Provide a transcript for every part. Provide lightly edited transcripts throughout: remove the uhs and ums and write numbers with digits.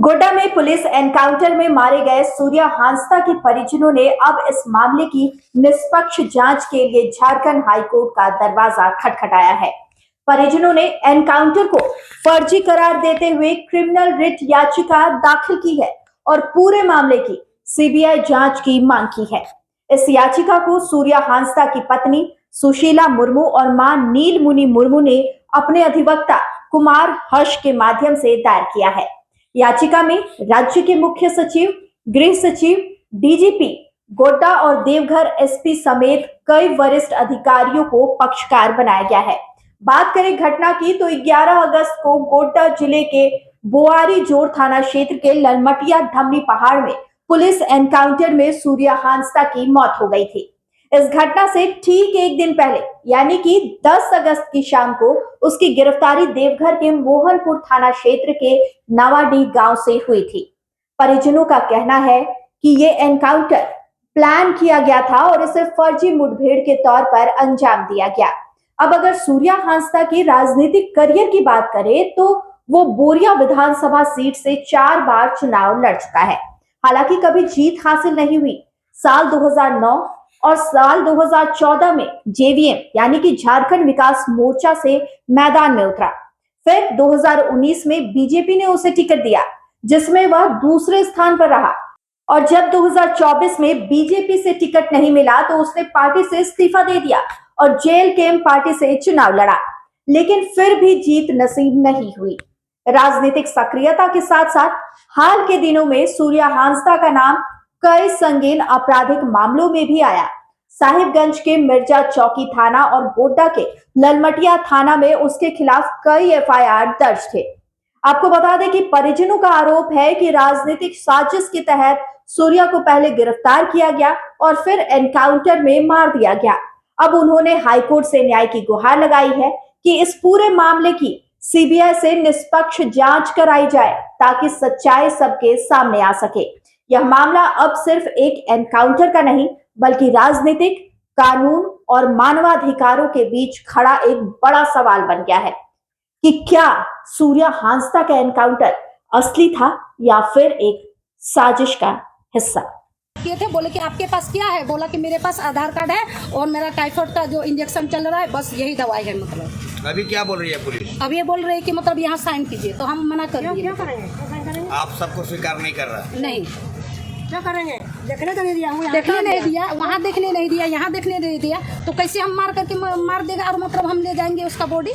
गोड्डा में police encounter में मारे गए सूर्या हांसदा के परिजनों ने अब इस मामले की निष्पक्ष जांच के लिए झारखंड हाईकोर्ट का दरवाजा खटखटाया है। परिजनों ने एनकाउंटर को फर्जी करार देते हुए क्रिमिनल रिट याचिका दाखिल की है और पूरे मामले की सीबीआई जांच की मांग की है। इस याचिका को सूर्या हांसदा की पत्नी सुशीला मुर्मू और मां नीलमुनी मुर्मू ने अपने अधिवक्ता कुमार हर्ष के माध्यम से दायर किया है। याचिका में राज्य के मुख्य सचिव, गृह सचिव, डीजीपी गोड्डा और देवघर एसपी समेत कई वरिष्ठ अधिकारियों को पक्षकार बनाया गया है। बात करें घटना की तो 11 अगस्त को गोड्डा जिले के बोआरी जोड़ थाना क्षेत्र के ललमटिया धमनी पहाड़ में पुलिस एनकाउंटर में सूर्या हांसदा की मौत हो गई थी। इस घटना से ठीक एक दिन पहले यानी कि 10 अगस्त की शाम को उसकी गिरफ्तारी देवघर के मोहनपुर थाना क्षेत्र के नवाडीह गांव से हुई थी। परिजनों का कहना है कि ये एनकाउंटर प्लान किया गया था और इसे फर्जी मुठभेड़ के तौर पर अंजाम दिया गया। अब अगर सूर्या हांसदा की राजनीतिक करियर की बात करें तो वो बोरिया विधानसभा सीट से 4 बार चुनाव लड़ चुका है। हालांकि कभी जीत हासिल नहीं हुई। साल 2009 और साल 2014 में जेवीएम यानी कि झारखंड विकास मोर्चा से मैदान में उतरा। फिर 2019 में बीजेपी ने उसे टिकट दिया जिसमें वह दूसरे स्थान पर रहा और जब 2024 में बीजेपी से टिकट नहीं मिला तो उसने पार्टी से इस्तीफा दे दिया और जेल कैंप पार्टी से चुनाव लड़ा, लेकिन फिर भी जीत नसीब नहीं हुई। राजनीतिक सक्रियता के साथ साथ हाल के दिनों में सूर्या हांसदा का नाम कई संगीन आपराधिक मामलों में भी आया। साहिबगंज के मिर्जा चौकी थाना और गोड्डा के ललमटिया थाना में उसके खिलाफ कई एफआईआर दर्ज थे। आपको बता दें कि परिजनों का आरोप है कि राजनीतिक साजिश के तहत सूर्या को पहले गिरफ्तार किया गया और फिर एनकाउंटर में मार दिया गया। अब उन्होंने हाईकोर्ट से न्याय की गुहार लगाई है कि इस पूरे मामले की सीबीआई से निष्पक्ष जांच कराई जाए ताकि सच्चाई सबके सामने आ सके। यह मामला अब सिर्फ एक एनकाउंटर का नहीं बल्कि राजनीतिक, कानून और मानवाधिकारों के बीच खड़ा एक बड़ा सवाल बन गया है कि क्या सूर्या हांसदा का एनकाउंटर असली था या फिर एक साजिश का हिस्सा। किए थे, बोले कि आपके पास क्या है, बोला कि मेरे पास आधार कार्ड है और मेरा टाइफाइड का जो इंजेक्शन चल रहा है बस यही दवाई है। मतलब अभी क्या बोल रही है पुलिस? अब ये बोल रही है कि मतलब यहाँ साइन कीजिए, तो हम मना कर दिए। आप सबको स्वीकार नहीं कर रहा? नहीं, क्या करेंगे? देखने तो नहीं दिया, देखने नहीं दिया, वहाँ देखने नहीं दिया, यहाँ देखने नहीं दिया, तो कैसे हम मार करके मार देगा और मतलब हम ले जाएंगे उसका बॉडी।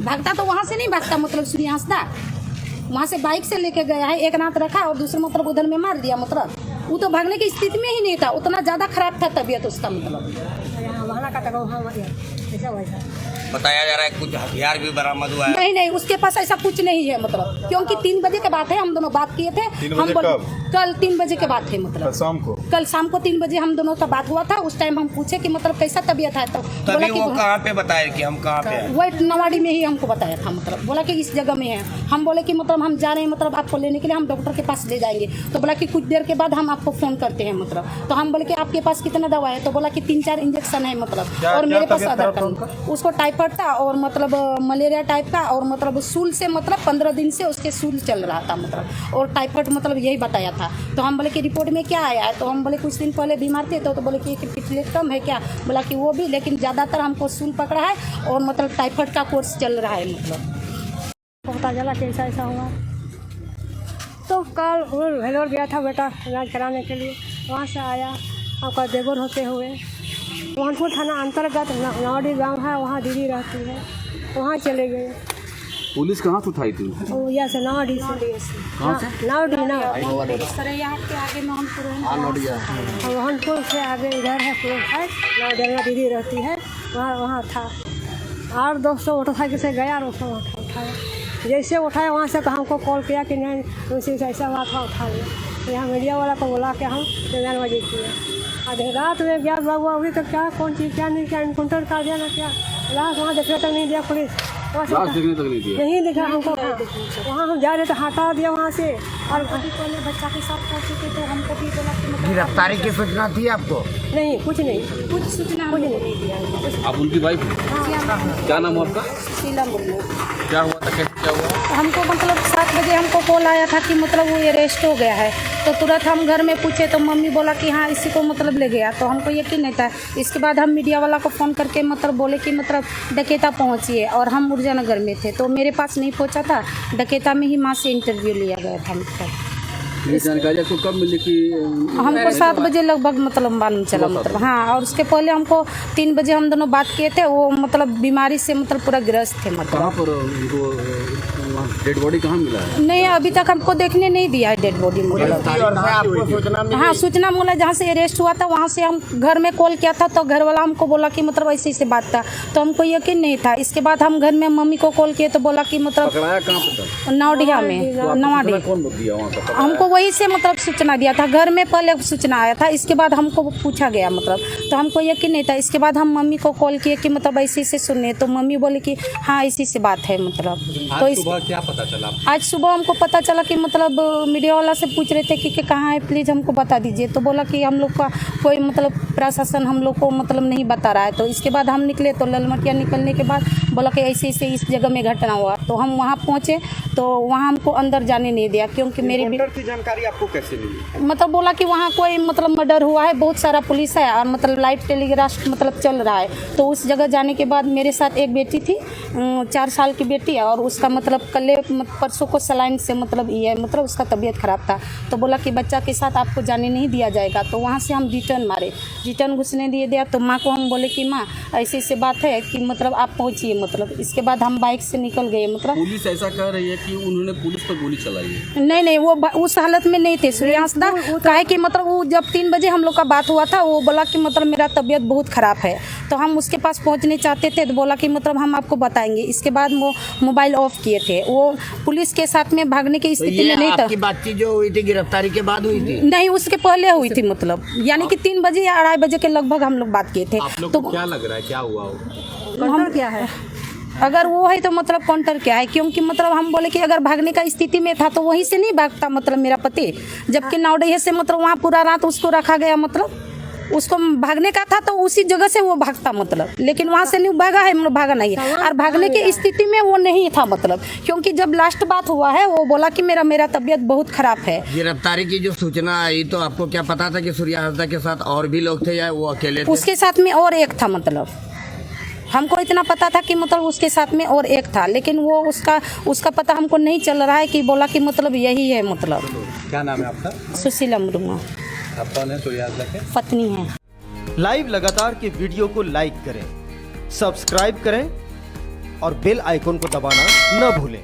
भागता तो वहाँ से नहीं भागता, मतलब सूर्या हांसदा वहाँ से बाइक से लेके गया है, एक नाथ रखा और दूसरे मतलब उधर में मार दिया। मतलब वो तो भागने की स्थिति में ही नहीं था, उतना ज्यादा खराब था तबीयत उसका। मतलब बताया जा रहा है कुछ हथियार भी बरामद हुआ है। नहीं नहीं, उसके पास ऐसा कुछ नहीं है। मतलब क्योंकि 3 बजे के बाद है, हम दोनों बात किए थे। हम कल 3 बजे के बाद थे, मतलब कल शाम को 3 बजे हम दोनों का बात हुआ था। उस टाइम हम पूछे कि मतलब कैसा तबीयत है, तो बोला कि वो कहाँ पे बताया कि हम कहाँ पे हैं? वो नवाडी में ही हमको बताया था। मतलब बोला कि इस जगह में है। हम बोले कि मतलब हम जा रहे हैं, मतलब आपको लेने के लिए हम डॉक्टर के पास ले जाएंगे। तो बोला कि कुछ देर के बाद हम आपको फोन करते हैं। मतलब तो हम बोले कि आपके पास कितना दवा है, तो बोला कि 3-4 इंजेक्शन है। मतलब और मेरे पास आधार कार्ड, उसको टाइफाइड था और मतलब मलेरिया टाइप का और मतलब सूल से मतलब 15 दिन से उसके सूल चल रहा था। मतलब और टाइफाइड मतलब यही बताया था। तो हम बोले कि रिपोर्ट में क्या आया है, तो हम बोले कुछ दिन पहले बीमार थे, तो बोले कि प्लेटलेट कम है क्या, बोला कि वो भी, लेकिन ज़्यादातर हमको सूल पकड़ा है और मतलब टाइफाइड का कोर्स चल रहा है। मतलब पता चला कि ऐसा हुआ। तो कल वेलोर गया था बेटा इलाज कराने के लिए, वहाँ से आया आपका देवर होते हुए मोहनपुर थाना अंतर्गत नवाडी गाँव है, वहाँ दीदी रहती है, वहाँ चले गए। पुलिस कहाँ से उठाई थी? यहाँ से नवाडी से। मोहनपुर से आगे इधर है पुलिस, दीदी रहती है, वहाँ था। और दोस्तों मोटरसाइकिल से गया और उसको वहाँ उठाया। जैसे उठाया वहाँ से हमको कॉल किया कि नहीं उसी ऐसा हुआ था, उठा लिया। यहाँ मीडिया वाला को बुला के हम 9 बजे किया। आधे रात में क्या हुआ, अभी तो क्या कौन चीज़ क्या नहीं किया, इनकाउंटर कर दिया ना क्या, लाश वहाँ देखने तक नहीं दिया पुलिस, देखने तक नहीं दिया, नहीं दिखा हमको। वहाँ हम जा रहे थे, हटा दिया वहाँ से। और पहले बच्चा के साथ पहुँचे थे तो हमको भी बोला कि मतलब गिरफ्तारी की सूचना थी आपको? नहीं, कुछ नहीं, कुछ सूचना नहीं दिया। आप उनकी वाइफ? क्या नाम है आपका? सुशीला मुर्मू। क्या हुआ था, कैसे क्या हुआ? हमको मतलब 7 बजे हमको कॉल आया था कि मतलब वो अरेस्ट हो गया है। तो तुरंत हम घर में पूछे तो मम्मी बोला कि हाँ इसी को मतलब ले गया। तो हमको यकीन नहीं था। इसके बाद हम मीडिया वाला को फ़ोन करके मतलब बोले कि मतलब डकेता पहुँचिए, और हम ऊर्जानगर में थे तो मेरे पास नहीं पहुँचा था। डकेता में ही माँ से इंटरव्यू लिया गया था। मतलब ये जानकारी आपको कब मिली कि हमको 7 बजे लगभग मतलब मालूम चला मतलब। हाँ, और उसके पहले हमको 3 बजे हम दोनों बात किए थे। वो मतलब बीमारी से मतलब पूरा ग्रस्त थे मतलब। कहाँ पर उनको डेड बॉडी कहाँ मिला है? नहीं, अभी तक हमको देखने नहीं दिया है डेड बॉडी मतलब। हाँ, सूचना मिला जहाँ से अरेस्ट हुआ था वहाँ से हम घर में कॉल किया था तो घर वाला हमको बोला कि मतलब ऐसे ऐसे बात था, तो हमको यकीन नहीं था। इसके बाद हम घर में मम्मी को कॉल किए तो बोला कि मतलब पकड़ाया कहाँ पर था? नौडिया में, नवाडी। कौन दिया वहाँ पर? हमको वही से मतलब सूचना दिया था। घर में पहले सूचना आया था, इसके बाद हमको पूछा गया मतलब। तो हमको यकीन नहीं था। इसके बाद हम मम्मी को कॉल किए कि मतलब ऐसे ऐसे सुने, तो मम्मी बोले कि हाँ ऐसी से बात है मतलब। तो इस क्या पता चला? आज सुबह हमको पता चला कि मतलब मीडिया वाला से पूछ रहे थे कि कहाँ है, प्लीज़ हमको बता दीजिए। तो बोला कि हम लोग का कोई मतलब प्रशासन हम लोग को मतलब नहीं बता रहा है। तो इसके बाद हम निकले तो ललमटिया निकलने के बाद बोला कि ऐसे ऐसे इस जगह में घटना हुआ। तो हम वहाँ पहुँचे तो वहाँ हमको अंदर जाने नहीं दिया, क्योंकि मेरी की जानकारी आपको कैसे मिली? मतलब बोला कि वहाँ कोई मतलब मर्डर हुआ है, बहुत सारा पुलिस है और मतलब लाइव टेलीग्राफ मतलब चल रहा है। तो उस जगह जाने के बाद मेरे साथ एक बेटी थी, 4 साल की बेटी है, और उसका मतलब कल परसों को सलाइन से मतलब ये मतलब उसका तबीयत ख़राब था। तो बोला कि बच्चा के साथ आपको जाने नहीं दिया जाएगा। तो वहाँ से हम रिटर्न मारे, रिटर्न घुसने दिया। तो माँ को हम बोले कि माँ ऐसी ऐसी बात है कि मतलब आप पहुँचिए मतलब। इसके बाद हम बाइक से निकल गए मतलब। पुलिस ऐसा कह रही है कि उन्होंने पुलिस पर गोली चलाई है। नहीं, वो उस हालत में नहीं थे सूर्यांश दा। काहे कि मतलब वो जब 3 बजे हम लोग का बात हुआ था, वो बोला कि मतलब मेरा तबीयत बहुत ख़राब है। तो हम उसके पास पहुंचने चाहते थे तो बोला कि मतलब हम आपको बताएंगे। इसके बाद वो मोबाइल ऑफ किए थे। वो पुलिस के साथ में भागने की स्थिति में नहीं था। आपकी बातचीत जो हुई थी गिरफ्तारी के बाद हुई थी? नहीं, उसके पहले हुई थी मतलब, यानी कि 3 बजे या 2:30 बजे के लगभग हम लोग बात किए थे। तो क्या लग रहा है क्या हुआ हो? हम क्या है अगर वो है तो मतलब काउंटर क्या है, क्योंकि मतलब हम बोले कि अगर भागने का स्थिति में था तो वहीं से नहीं भागता मतलब मेरा पति। जबकि नौडिया से मतलब वहाँ पूरा रात उसको रखा गया मतलब। उसको भागने का था तो उसी जगह से वो भागता मतलब, लेकिन वहाँ से नहीं भागा है, मतलब भागा नहीं है। और भागने की स्थिति में वो नहीं था मतलब, क्योंकि जब लास्ट बात हुआ है वो बोला कि मेरा तबीयत बहुत खराब है। गिरफ्तारी की जो सूचना आई तो आपको क्या पता था कि सूर्या हांसदा के साथ और भी लोग थे या वो अकेले थे? उसके साथ में और एक था मतलब। हमको इतना पता था कि मतलब उसके साथ में और एक था, लेकिन वो उसका पता हमको नहीं चल रहा है कि बोला कि मतलब यही है मतलब। क्या नाम है आपका? सुशीला मुर्मू। आप कौन है? सूर्या हांसदा के पत्नी है। लाइव लगातार के वीडियो को लाइक करें, सब्सक्राइब करें और बेल आइकन को दबाना न भूलें।